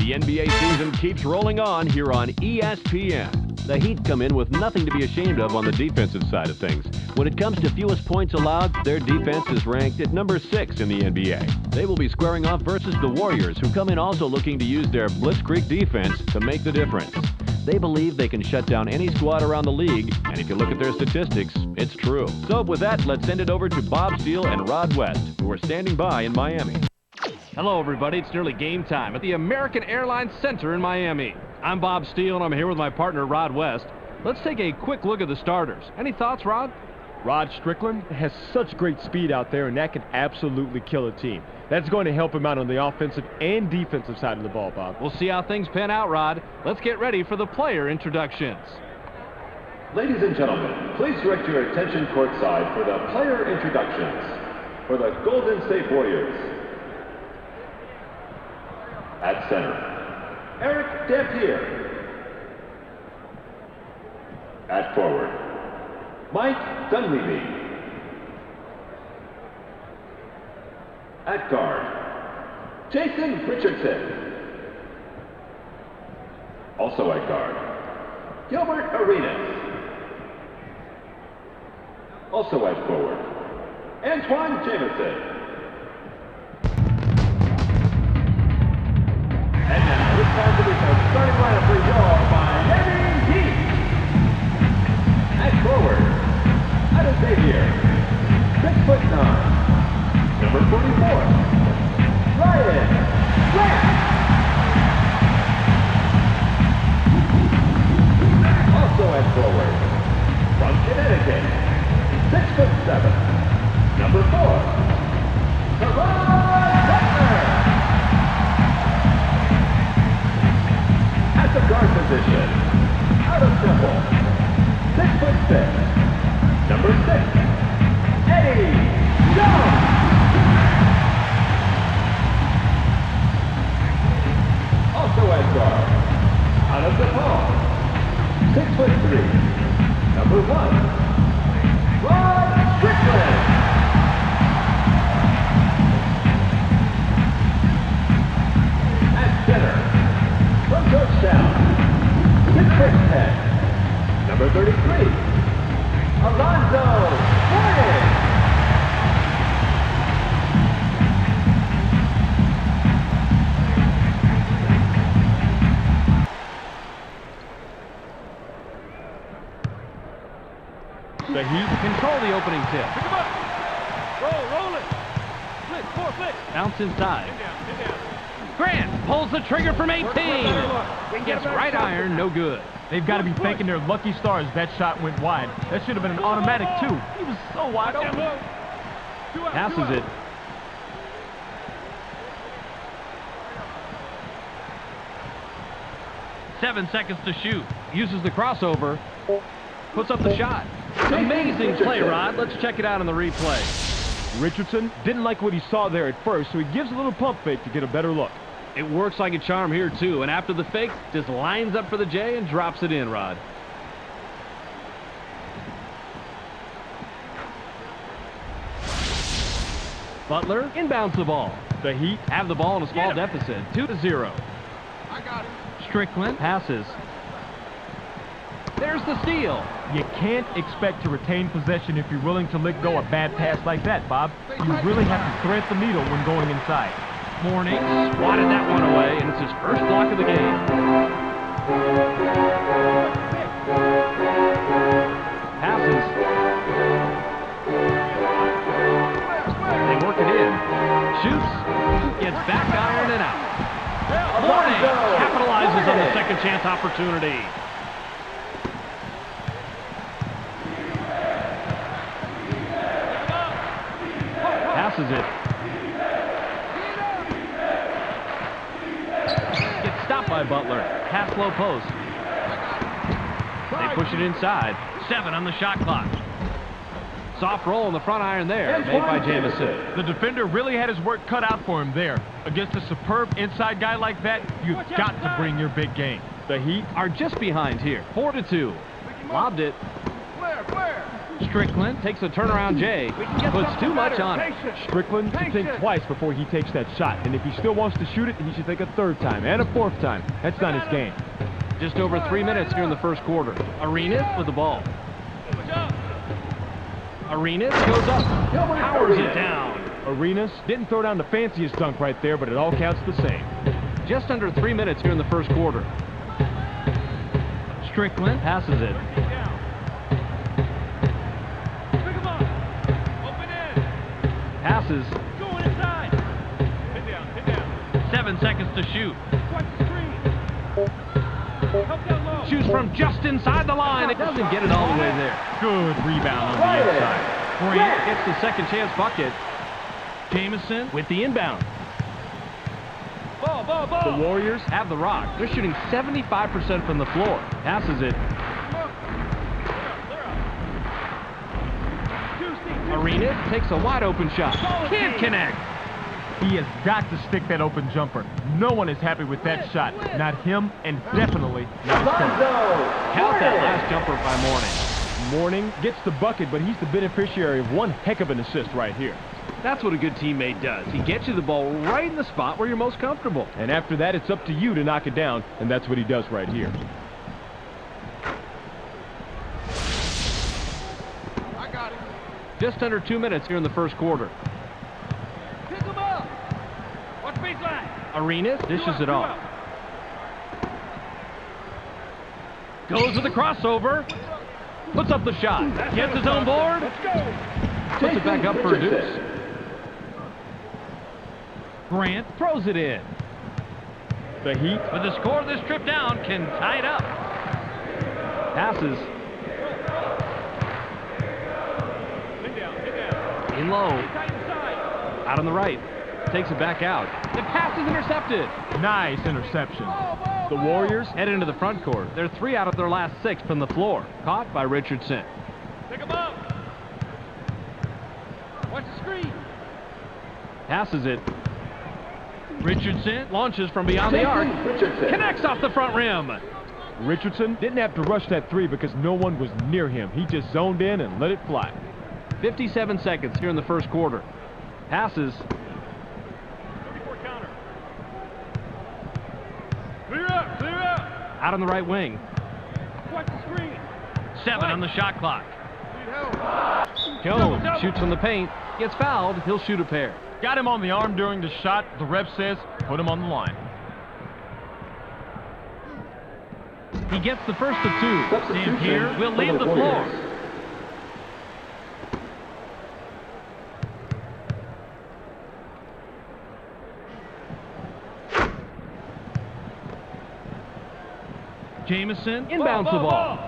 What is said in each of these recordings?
The NBA season keeps rolling on here on ESPN. The Heat come in with nothing to be ashamed of on the defensive side of things. When it comes to fewest points allowed, their defense is ranked at number 6 in the NBA. They will be squaring off versus the Warriors, who come in also looking to use their blitzkrieg defense to make the difference. They believe they can shut down any squad around the league, and if you look at their statistics, it's true. So with that, let's send it over to Bob Steele and Rod West, who are standing by in Miami. Hello, everybody. It's nearly game time at the American Airlines Center in Miami. I'm Bob Steele, and I'm here with my partner, Rod West. Let's take a quick look at the starters. Any thoughts, Rod? Rod Strickland has such great speed out there, and that can absolutely kill a team. That's going to help him out on the offensive and defensive side of the ball, Bob. We'll see how things pan out, Rod. Let's get ready for the player introductions. Ladies and gentlemen, please direct your attention courtside for the player introductions. For the Golden State Warriors, at center, Eric Dampier. At forward, Mike Dunleavy. At guard, Jason Richardson. Also at guard, Gilbert Arenas. Also at forward, Antoine Jameson. And now it's time to be our starting lineup for your Miami Heat. At forward, Adam Xavier, 6'9", number 44, Ryan Grant. Also at forward, from Connecticut, 6'7", number 4, Tavon Butler. At the guard position, out of Temple, 6'6", number 6, Eddie Jones. Also at guard, out of DePaul, 6'3", number 1, Rod Strickland. At center, from Georgetown, 6'10", number 33, Alonzo Mourning. The Heat control the opening tip. Pick him up. Roll it. Flick, 4 flicks. Bounce inside. Get down. Grant pulls the trigger from 18. Gets right iron, no good. They've got to be thanking their lucky stars that shot went wide. That should have been an automatic, too. He was so wide open. Passes it. Seven seconds to shoot. Uses the crossover. Puts up the shot. Amazing play, Rod. Let's check it out on the replay. Richardson didn't like what he saw there at first, so he gives a little pump fake to get a better look. It works like a charm here, too. And after the fake, just lines up for the J and drops it in, Rod. Butler inbounds the ball. The Heat have the ball in a small deficit, 2-0. I got it. Strickland passes. There's the steal. You can't expect to retain possession if you're willing to let go a bad pass like that, Bob. You really have to thread the needle when going inside. Mourning swatted that one away, and it's his first block of the game. Passes. They work it in. Shoots. Gets back iron and out. Mourning capitalizes on the second chance opportunity. Passes it. Gets stopped by Butler. Pass low post. They push it inside. 7 on the shot clock. Soft roll in the front iron there, made by Jameson. The defender really had his work cut out for him there. Against a superb inside guy like that, you've got to bring your big game. The Heat are just behind here, 4-2. Lobbed it. Flare. Strickland takes a turnaround J. Puts too much on it. Strickland should think twice before he takes that shot. And if he still wants to shoot it, he should think a third time and a fourth time. That's not his game. Just over 3 minutes here in the first quarter. Arenas with the ball. Arenas goes up. Powers it down. Arenas didn't throw down the fanciest dunk right there, but it all counts the same. Just under 3 minutes here in the first quarter. Strickland passes it. Passes. Going inside. Hit down. 7 seconds to shoot. Watch the screen. Help down low. Shoots from just inside the line. It doesn't get it all the way there. Good rebound on the inside. Grant gets the second chance bucket. Jamison with the inbound. Ball. The Warriors Have the rock. They're shooting 75% from the floor. Passes it. Arenas takes a wide open shot. Can't connect. He has got to stick that open jumper. No one is happy with that shot. Not him, and definitely not his coach. Count that last jumper by Mourning. Mourning gets the bucket, but he's the beneficiary of one heck of an assist right here. That's what a good teammate does. He gets you the ball right in the spot where you're most comfortable. And after that, it's up to you to knock it down, and that's what he does right here. I got it. Just under 2 minutes here in the first quarter. Pick him up. Watch baseline. Arenas dishes it off. Goes with the crossover. Puts up the shot. Gets his own board. Let's go. Puts it back up for a deuce. Grant throws it in. The Heat With the score of this trip down, can tie it up. Passes. Hit down. In low. Tight inside. Out on the right. Takes it back out. The pass is intercepted. Nice interception. Ball. The Warriors Head into the front court. They're 3 out of their last 6 from the floor. Caught by Richardson. Pick him up. Watch the screen. Passes it. Richardson launches from beyond the arc. Connects off the front rim. Richardson didn't have to rush that three because no one was near him. He just zoned in and let it fly. 57 seconds here in the first quarter. Passes. Before counter. Clear out. Out on the right wing. Watch the screen. 7 on the shot clock. Need help. Jones Double. shoots from the paint. Gets fouled. He'll shoot a pair. Got him on the arm during the shot. The ref says, put him on the line. He gets the first of 2. Stand here. Will leave the floor. Jamison inbounds the ball.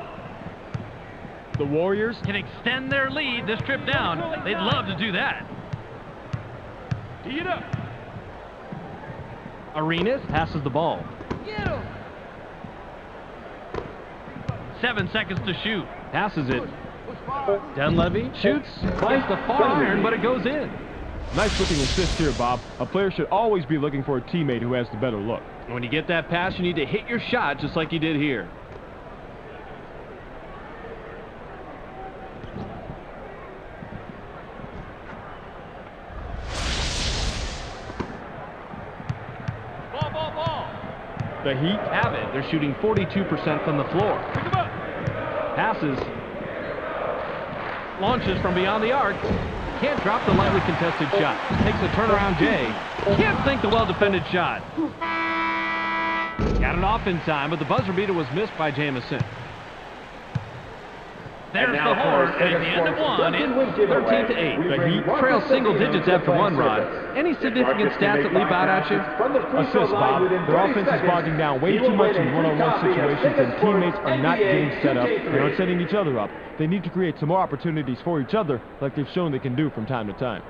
The Warriors Can extend their lead this trip down. They'd love to do that. Tee it up. Arenas passes the ball. Get him. 7 seconds to shoot. Passes it. Push forward. Dunleavy shoots. Finds the far iron, but it goes in. nice looking assist here, Bob. A player should always be looking for a teammate who has the better look. When you get that pass, you need to hit your shot just like you did here. Ball. The Heat Have it. They're shooting 42% from the floor. Pick him up. Passes. Launches from beyond the arc. Can't drop the lightly contested shot. Takes a turnaround J. Can't sink the well-defended shot. Got it off in time, but the buzzer beater was missed by Jamison. There's the horn at the end of one. It's 13-8. The Heat Trail single digits after one, Rod. Any significant stats that leap out at you? assist, Bob. Their offense is bogging down way too much in one-on-one situations, and teammates are not getting set up. They aren't setting each other up. They need to create some more opportunities for each other, like they've shown they can do from time to time.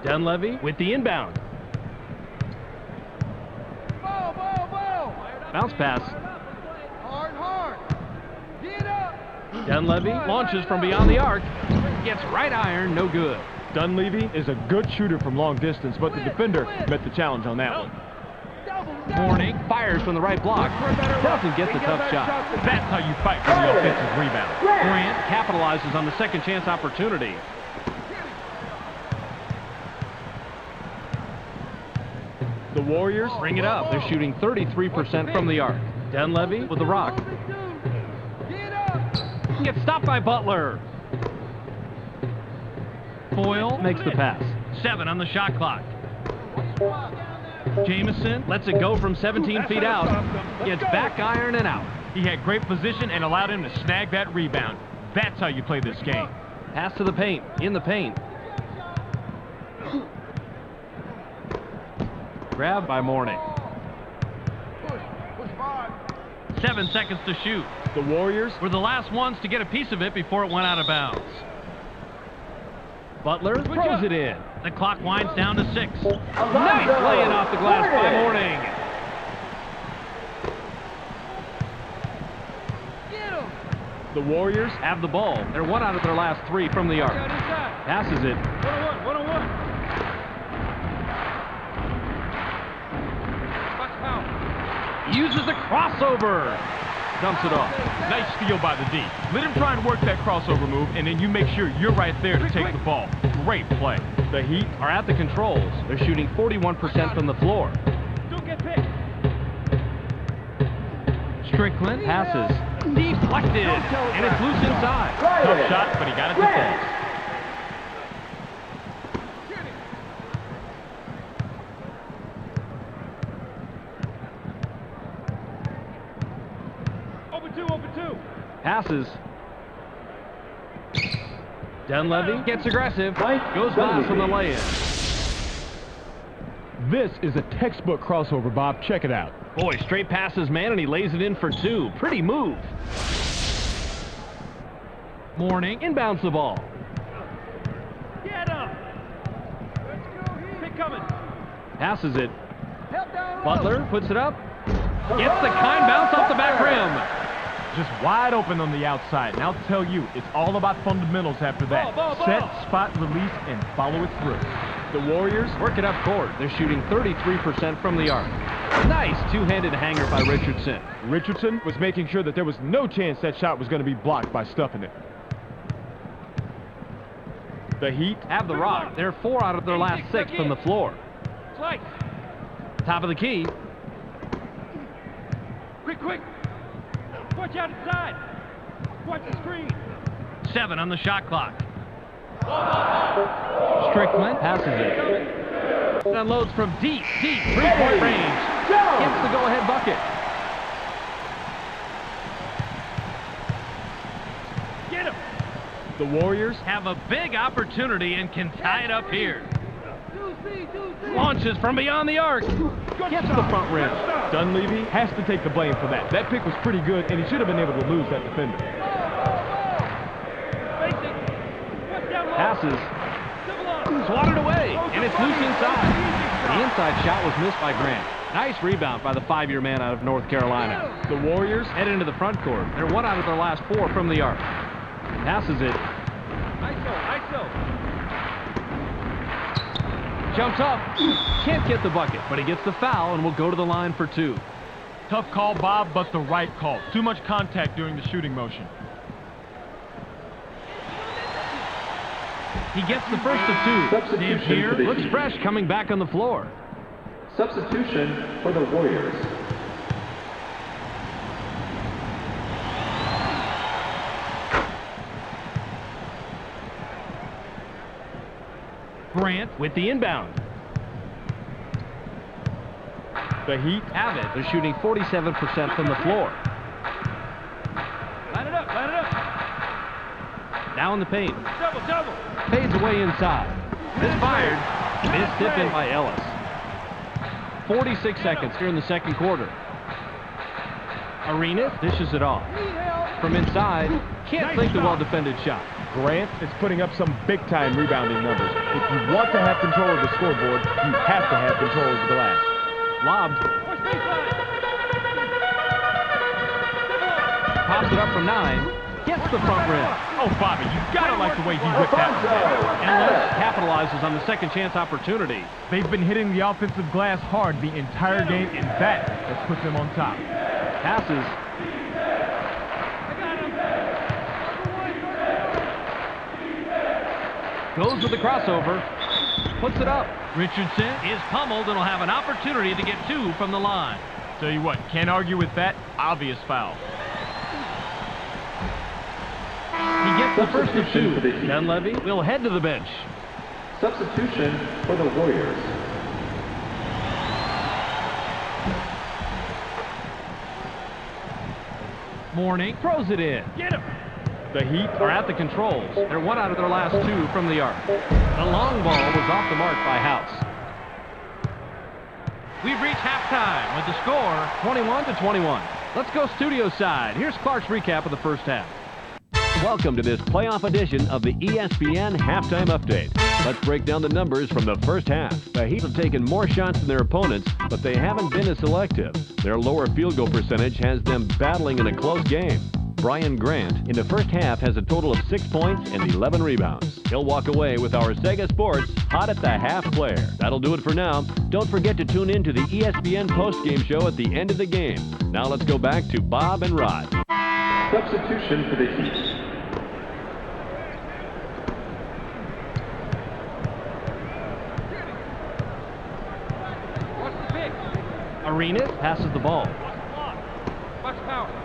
Dunleavy with the inbound. Ball. Bounce pass. Hard. Get up. Dunleavy launches from beyond the arc. Gets right iron, no good. Dunleavy is a good shooter from long distance, but the defender met the challenge on that one. Warning, fires from the right block. Doesn't get the tough shot. That's how you fight for the offensive rebound. Grant capitalizes on the second chance opportunity. The Warriors Bring it up. They're shooting 33% from the arc. Dunleavy with the rock. Gets stopped by Butler. Boyle makes the pass. 7 on the shot clock. Jamison lets it go from 17 feet out. Gets back iron and out. He had great position and allowed him to snag that rebound. That's how you play this game. Pass to the paint. In the paint. Grabbed by Mourning. 7 seconds to shoot. The Warriors Were the last ones to get a piece of it before it went out of bounds. Butler throws it in. The clock winds down to 6. Nice laying off the glass by Mourning. The Warriors Have the ball. They're 1 out of their last 3 from the arc. Passes it. One-on-one. Uses the crossover. Dumps it off. Nice steal by the D. Let him try and work that crossover move, and then you make sure you're right there to take the ball. Great play. The Heat Are at the controls. They're shooting 41% from the floor. Don't get picked. Strickland passes. Deflected. And it's loose inside. tough shot, but he got it to fall. Open two. Passes. Dunleavy gets aggressive. Goes by from the lay-in. This is a textbook crossover, Bob. Check it out. Boy, straight passes, man, and he lays it in for 2. Pretty move. Mourning inbounds the ball. Get him. Pick coming. Passes it. Help down low. Butler puts it up. Gets the kind bounce off the back rim. Just wide open on the outside. And I'll tell you, it's all about fundamentals after that. Ball. Set, spot, release, and follow it through. The Warriors Work it up court. They're shooting 33% from the arc. Nice two-handed hanger by Richardson. Richardson was making sure that there was no chance that shot was going to be blocked by stuffing it. The Heat Have the rock. They're 4 out of their last 6 from the floor. Slice. Top of the key. Quick. Watch out inside. Watch the screen. 7 on the shot clock. Strickland passes it. Unloads from deep, 3-point range. Gets the go-ahead bucket. Get him. The Warriors Have a big opportunity and can tie it up here. 2C. Launches from beyond the arc. Gets the front rim. Dunleavy has to take the blame for that. That pick was pretty good, and he should have been able to lose that defender. Passes. Swatted away, and it's loose inside. The inside shot was missed by Grant. Nice rebound by the 5-year man out of North Carolina. The Warriors Head into the front court. They're 1 out of their last 4 from the arc. Passes it. ISO. Jumps up. Can't get the bucket, but he gets the foul and will go to the line for 2. tough call, Bob, but the right call. Too much contact during the shooting motion. He gets the first of 2. Dampier looks fresh coming back on the floor. Substitution for the Warriors. Grant with the inbound. The Heat Have it. They're shooting 47% from the floor. Line it up. Now in the paint. Double. Fades away inside. Misfired. Missed tip in by Ellis. 46 seconds here in the second quarter. Arenas dishes it off. From inside. Can't sink the well-defended shot. Grant is putting up some big-time rebounding numbers. If you want to have control of the scoreboard, you have to have control of the glass. Lobbed. Pops it up from 9. Gets the front rim. Oh, Bobby, you gotta like the way he whipped that one in. And Les capitalizes on the second chance opportunity. They've been hitting the offensive glass hard the entire game, and that has put them on top. Passes. Goes with the crossover. Puts it up. Richardson is pummeled and will have an opportunity to get 2 from the line. Tell you what, can't argue with that. Obvious foul. He gets the first of 2. Dunleavy will head to the bench. Substitution for the Warriors. Morning throws it in. Get him! The Heat are at the controls. They're 1 out of their last 2 from the arc. The long ball was off the mark by House. We've reached halftime with the score 21-21. Let's go studio side. Here's Clark's recap of the first half. Welcome to this playoff edition of the ESPN Halftime Update. Let's break down the numbers from the first half. The Heat have taken more shots than their opponents, but they haven't been as selective. Their lower field goal percentage has them battling in a close game. Brian Grant in the first half has a total of 6 points and 11 rebounds. He'll walk away with our Sega Sports Hot at the Half player. That'll do it for now. Don't forget to tune in to the ESPN postgame show at the end of the game. Now let's go back to Bob and Rod. Substitution for the Heat. Watch the pick. Arenas passes the ball. Watch power.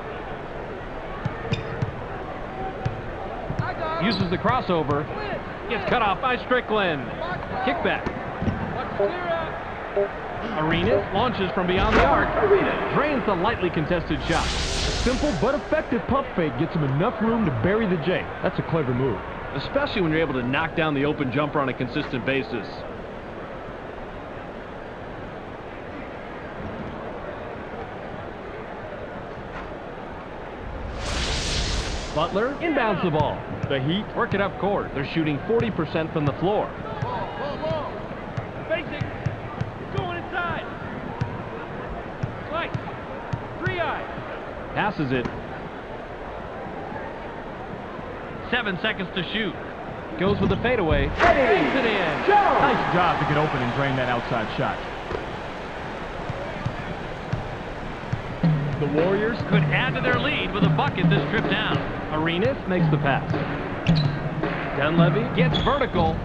Uses the crossover. Gets cut off by Strickland. Kickback. Arenas launches from beyond the arc. Drains the lightly contested shot. Simple but effective pump fake gets him enough room to bury the J. That's a clever move. Especially when you're able to knock down the open jumper on a consistent basis. Butler inbounds the ball. The Heat work it up court. They're shooting 40% from the floor. Basic. Going inside. Slice. 3-eye. Passes it. 7 seconds to shoot. Goes with the fadeaway. Banks it in. Nice job to get open and drain that outside shot. The Warriors Could add to their lead with a bucket this trip down. Arenas makes the pass. Dunleavy gets vertical.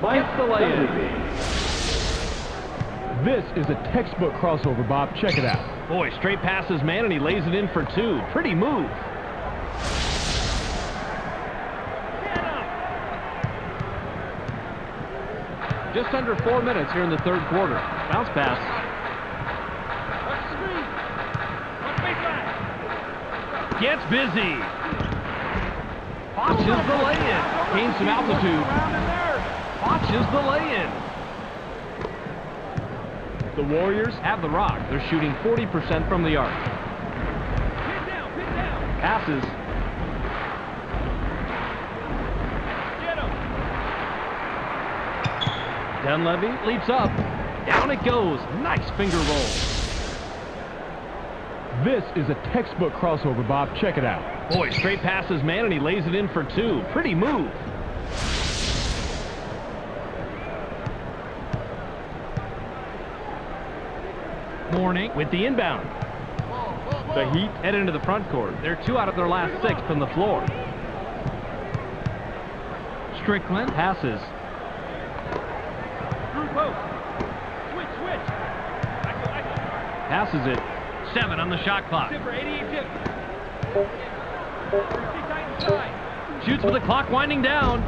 Gets the lay-in. This is a textbook crossover, Bob. Check it out. Boy, straight passes, man, and he lays it in for 2. Pretty move. Just under 4 minutes here in the third quarter. Bounce pass. Watch the screen. Watch baseline. Gets busy. Watches the lay-in. Gains some altitude. Watches the lay-in. The Warriors have the rock. They're shooting 40% from the arc. Pin down. Passes. Get him. Dunleavy leaps up. Down it goes. Nice finger roll. This is a textbook crossover, Bob. Check it out. Boy, straight passes, man, and he lays it in for 2. Pretty move. Morning with the inbound. The Heat head into the front court. They're 2 out of their last 6 from the floor. Strickland passes. Through post. Switch. Passes it. 7 on the shot clock. Tip for 88 tip. Shoots with the clock winding down.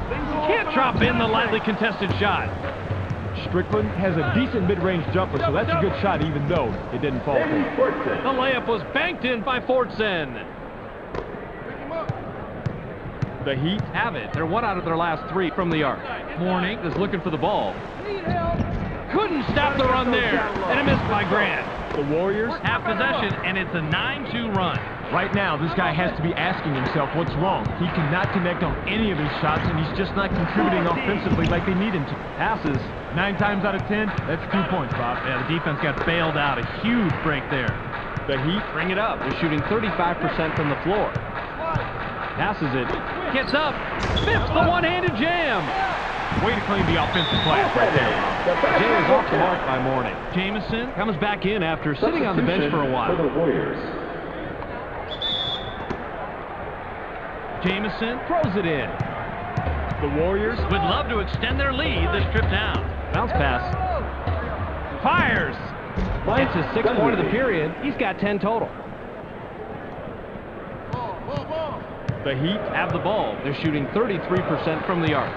Can't drop in the lightly contested shot. Strickland has a decent mid-range jumper, so that's a good shot even though it didn't fall for him. The layup was banked in by Fortson. The Heat have it. They're 1 out of their last 3 from the arc. Morning is looking for the ball. Couldn't stop the run there. And a miss by Grant. The Warriors Half possession, and it's a 9-2 run. Right now, this guy has to be asking himself what's wrong. He cannot connect on any of his shots, and he's just not contributing offensively like they need him to. passes. 9 times out of 10, that's 2 points, Bob. Yeah, the defense got bailed out. A huge break there. The Heat bring it up. They're shooting 35% from the floor. Passes it. Gets up. Fits the one-handed jam. Way to claim the offensive class right there. Jay is off the mark by morning. Jamison comes back in after sitting on the bench for a while. For the Warriors. Jamison throws it in. The Warriors Would love to extend their lead this trip down. Bounce pass. Fires. It's his 6th point of the period. He's got 10 total. The Heat Have the ball. They're shooting 33% from the arc.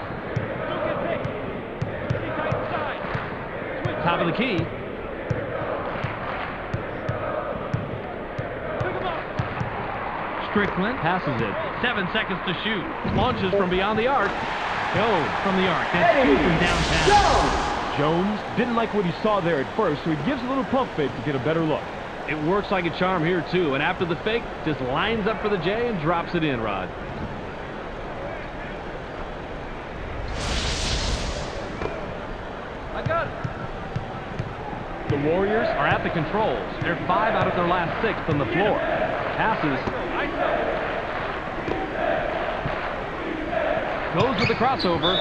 Top of the key. Strickland passes it. 7 seconds to shoot. Launches from beyond the arc. Goes from the arc. That's 2 from downtown. Jones didn't like what he saw there at first, so he gives a little pump fake to get a better look. It works like a charm here, too. And after the fake, just lines up for the J and drops it in, Rod. I got it. The Warriors Are at the controls. They're 5 out of their last 6 on the floor. Passes. Goes with the crossover.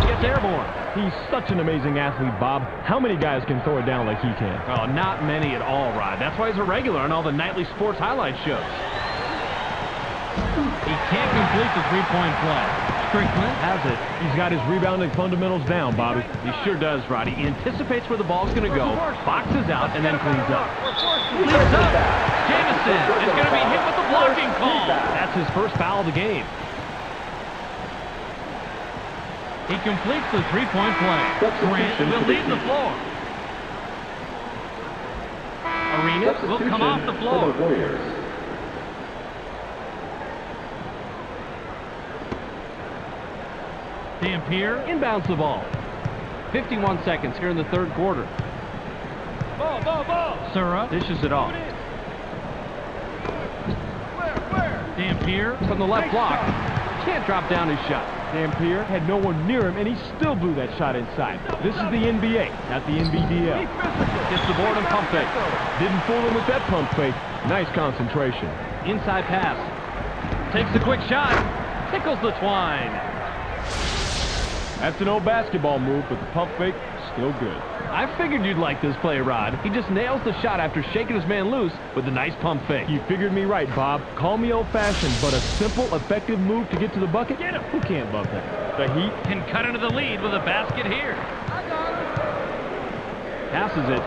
Gets airborne. He's such an amazing athlete, Bob. How many guys can throw it down like he can? Oh, not many at all, Rod. That's why he's a regular on all the nightly sports highlight shows. He can't complete the three-point play. Strickland has it. He's got his rebounding fundamentals down, Bobby. He sure does, Rod. He anticipates where the ball's going to go, boxes out, and then cleans up. Cleans up. Jamison is going to be hit with the blocking call. That's his first foul of the game. He completes the three-point play. Grant will leave the floor. Arenas will come off the floor. Dampier inbounds the ball. 51 seconds here in the third quarter. Ball. Sura dishes it off. Dampier from the left block. Can't drop down his shot. Dampier had no one near him, and he still blew that shot inside. This is the NBA, not the NBDL. Gets the board and pump fake. Didn't fool him with that pump fake. Nice concentration. Inside pass. Takes the quick shot. Tickles the twine. That's an old basketball move, but the pump fake, still good. I figured you'd like this play, Rod. He just nails the shot after shaking his man loose with a nice pump fake. You figured me right, Bob. Call me old-fashioned, but a simple, effective move to get to the bucket? Get him. Who can't love that? The Heat Can cut into the lead with a basket here. Passes it.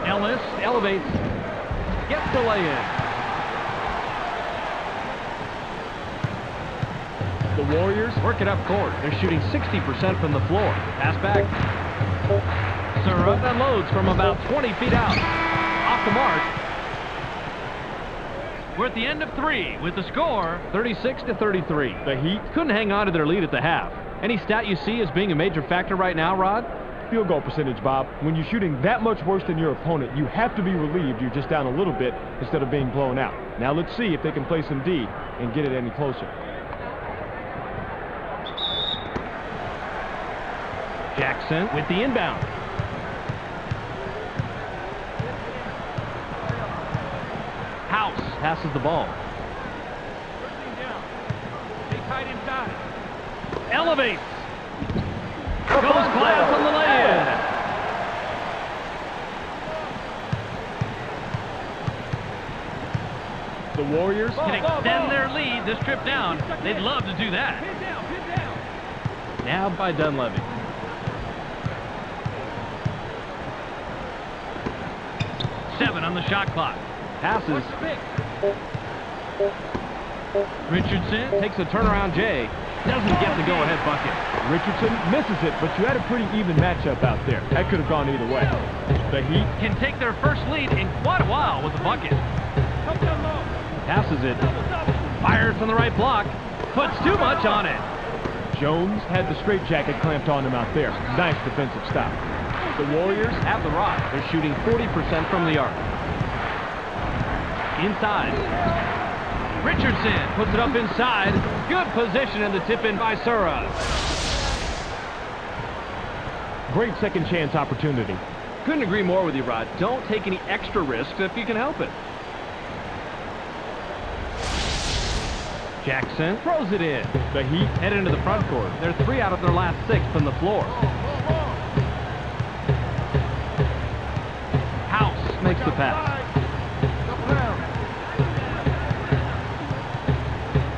Ellis elevates. Gets the lay-in. The Warriors Work it up court. They're shooting 60% from the floor. Pass back. Sura unloads from about 20 feet out. Off the mark. We're at the end of 3 with the score 36-33. The Heat Couldn't hang on to their lead at the half. Any stat you see as being a major factor right now, Rod? field goal percentage, Bob. When you're shooting that much worse than your opponent, you have to be relieved you're just down a little bit instead of being blown out. Now let's see if they can play some D and get it any closer. Jackson with the inbound. House passes the ball. Stay tight inside. Elevates. Goes glass on the lay-in. The Warriors Can extend their lead this trip down. They'd love to do that. Pin down. Now by Dunleavy. Seven on the shot clock. Passes. Richardson takes a turnaround J. Doesn't get the go-ahead bucket. Richardson misses it, but you had a pretty even matchup out there. That could have gone either way. The Heat Can take their first lead in quite a while with a bucket. Come down low. Passes it. Double. Fires from the right block. Puts too much on it. Jones had the straitjacket clamped on him out there. Nice defensive stop. The Warriors Have the rock. They're shooting 40% from the arc. Inside. Richardson puts it up inside. Good position in the tip-in by Sura. great second chance opportunity. Couldn't agree more with you, Rod. Don't take any extra risks if you can help it. Jackson throws it in. The Heat Head into the front court. They're 3 out of their last 6 from the floor. House makes the pass.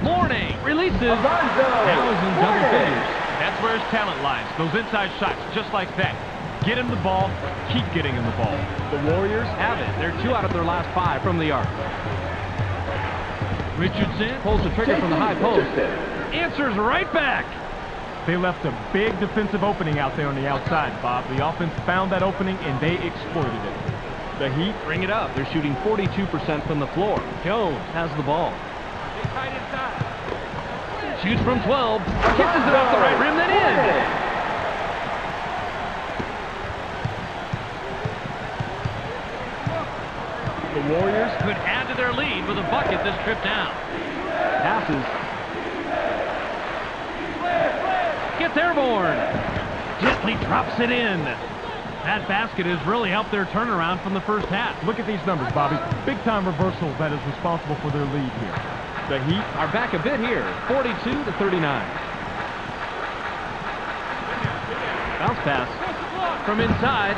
Morning releases. now is in double figures. That's where his talent lies. Those inside shots, just like that. Get him the ball, keep getting him the ball. The Warriors Have it. They're 2 out of their last 5 from the arc. Richardson Pulls the trigger from the high post. Answers right back. They left a big defensive opening out there on the outside, Bob. The offense found that opening, and they exploited it. The Heat Bring it up. They're shooting 42% from the floor. Jones has the ball. Shoots from 12. Kisses it off the right rim, then in. The Warriors Could add to their lead with a bucket this trip down. Passes. Gets airborne. Gently drops it in. That basket has really helped their turnaround from the first half. Look at these numbers, Bobby. Big-time reversal that is responsible for their lead here. The Heat Are back a bit here, 42-39. Bounce pass from inside.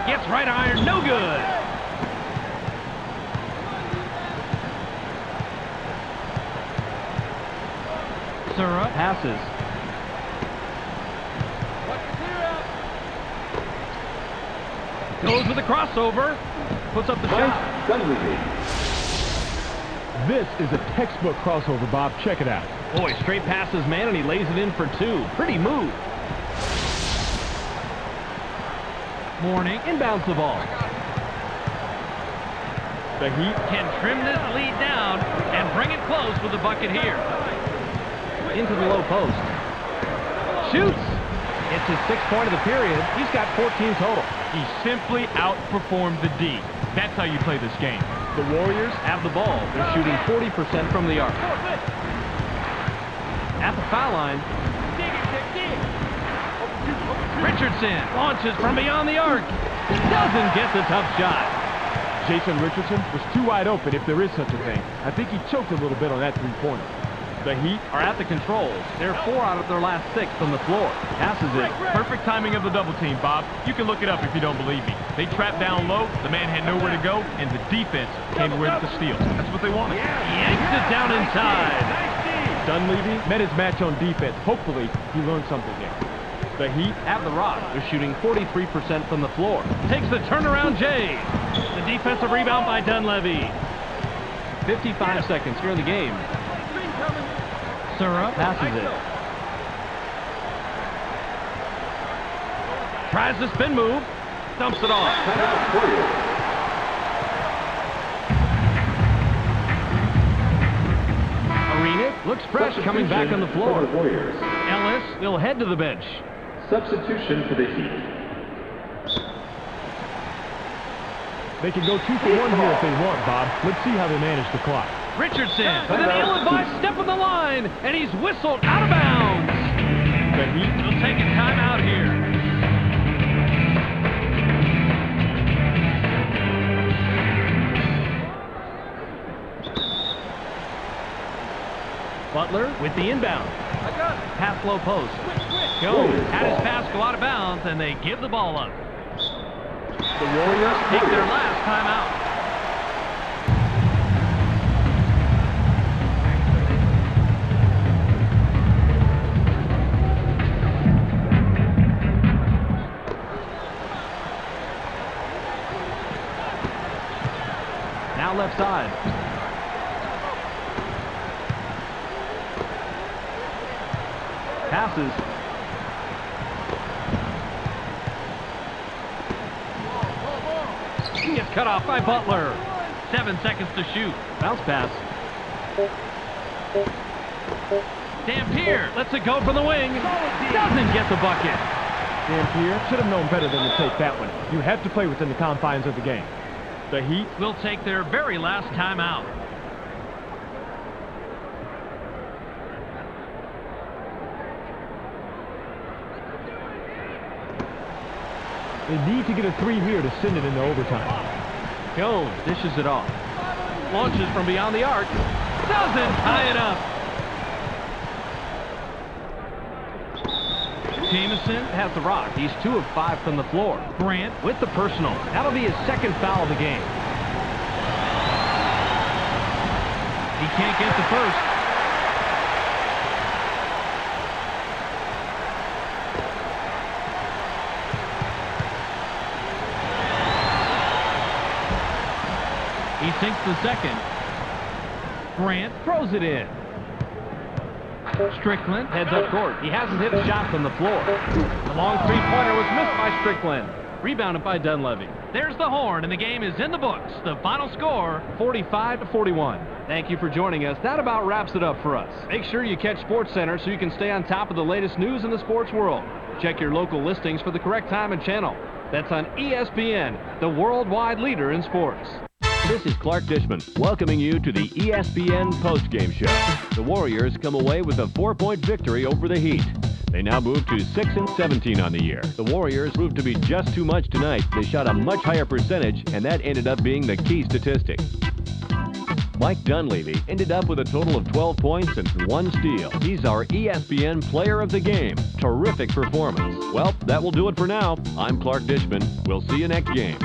Gets right iron, no good. Surra passes. Goes with the crossover. Puts up the shot. This is a textbook crossover, Bob. Check it out. Boy, straight passes, man, and he lays it in for 2. Pretty move. Morning inbounds the ball. The Heat Can trim this lead down and bring it close with the bucket here. Into the low post. Shoots. It's his 6th point of the period. He's got 14 total. He simply outperformed the D. That's how you play this game. The Warriors Have the ball. They're shooting 40% from the arc. At the foul line, Richardson launches from beyond the arc. Doesn't get the tough shot. Jason Richardson was too wide open, if there is such a thing. I think he choked a little bit on that three-pointer. The Heat Are at the controls. They're 4 out of their last 6 from the floor. Passes it. Perfect timing of the double team, Bob. You can look it up if you don't believe me. They trapped down low, the man had nowhere to go, and the defense came away with the steals. That's what they wanted. Yanks it down inside. Dunleavy met his match on defense. Hopefully, he learned something there. The Heat Have the rock. They're shooting 43% from the floor. Takes the turnaround, Jay. The defensive rebound by Dunleavy. 55 seconds here in the game. Surra passes it. Tries the spin move. Dumps it off. Arena looks fresh coming back on the floor. Ellis will head to the bench. Substitution for the Heat. They can go 2 for 1 here if they want, Bob. Let's see how they manage the clock. Richardson with an ill-advised step on the line, and he's whistled out of bounds. The Heat We'll take a timeout here. Butler with the inbound. Pass low post. Jones had his pass go out of bounds, and they give the ball up. The Warriors Take their last timeout. Now left side. Passes. Gets cut off by Butler. 7 seconds to shoot. Bounce pass. Dampier lets it go from the wing. Doesn't get the bucket. Dampier should have known better than to take that one. You have to play within the confines of the game. The Heat Will take their very last timeout. They need to get a 3 here to send it into overtime. Jones dishes it off. Launches from beyond the arc. Doesn't tie it up. Anderson has the rock. He's 2 of 5 from the floor. Grant with the personal. That'll be his second foul of the game. He can't get the first. He sinks the second. Grant throws it in. Strickland heads up court. He hasn't hit a shot from the floor. The long three-pointer was missed by Strickland. Rebounded by Dunleavy. There's the horn, and the game is in the books. The final score, 45-41. Thank you for joining us. That about wraps it up for us. Make sure you catch SportsCenter so you can stay on top of the latest news in the sports world. Check your local listings for the correct time and channel. That's on ESPN, the worldwide leader in sports. This is Clark Dishman welcoming you to the ESPN postgame show. The Warriors come away with a 4-point victory over the Heat. They now move to 6-17 on the year. The Warriors proved to be just too much tonight. They shot a much higher percentage, and that ended up being the key statistic. Mike Dunleavy ended up with a total of 12 points and 1 steal. He's our ESPN Player of the Game. Terrific performance. Well, that will do it for now. I'm Clark Dishman. We'll see you next game.